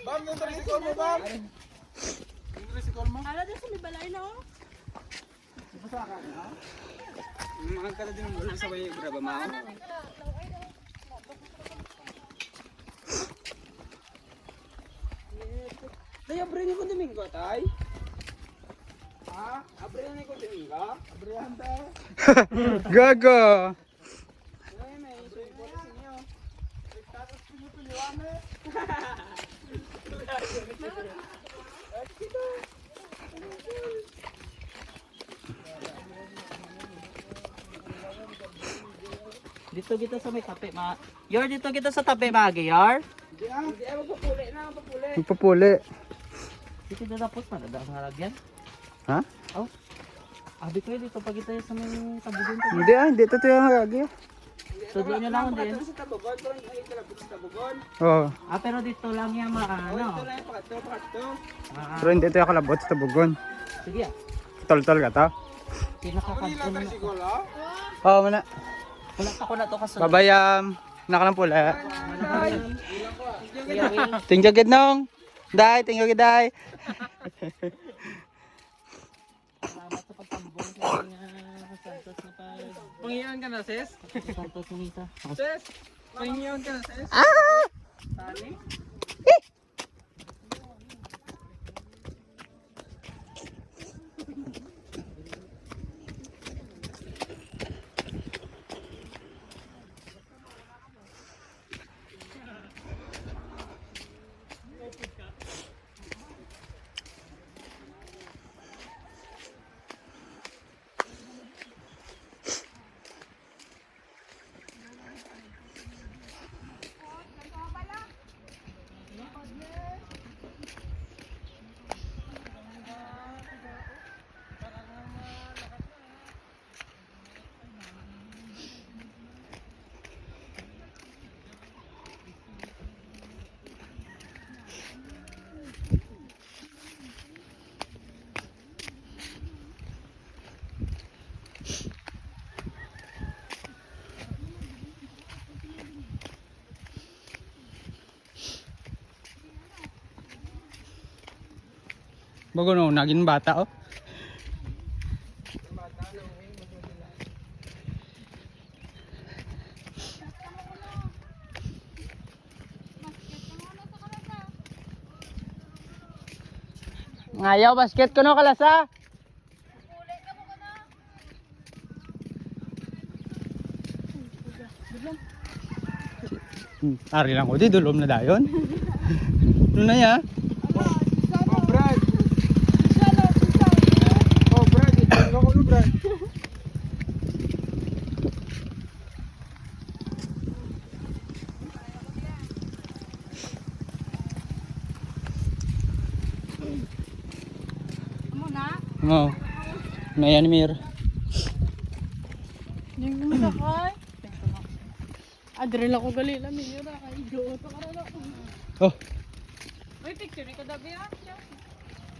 Bam, yung tricycle mo, Bam. Yung tricycle mo. Ala din sa may balay na oh. Mga kala din mo sa way graba ma. Tay abre ni ko domingo tay. Ha? Abre ni ko domingo. Abrihan tayo. Gago. Ay may so important niyo. Tapos pinipiliwan eh. Dito kita sa may tabi ma. Yor dito kita sa tabi magi yor. Hindi ay magpupuli na magpupuli. Magpupuli. Dito na tapos na dada ang halagyan. Ha? Oh. Abi ko dito pag ito sa may tabugon ko. Hindi ah, hindi to yung hagagi. Tudlo niyo lang din. Sa tabugon, pero ay kalapit sa tabugon. Oo. Ah pero dito lang yan Oh, ito maano. na yung pakato. Ah, Pero hindi to yung kalabot sa tabugon. sige ah. Tol-tol ka to. Pinakakadto na. Tricycle, ha? Oo, muna. Wala ako na to kasunod. Babayam. Nakalang pula. Sige, Will. Tingjagid nong. Day, tingjagid day. Salamat sa pagtambong sa mga Santos na pag Pangiyan ka na, sis? Santos Unita. Sis? Pangiyan ka na, sis? Tani? Bago no, naging bata oh. Ngayaw basket ko no kalasa. Ari lang ko di dulom na dayon. Ano na ya? Oh, Brad. Oh, Brad. Ito ko no, Brad. Oo. Na yan mir. Yung masakay. Adrel ako gali lang niyo na kay Joto ka na. Oh, May picture ni kada biya.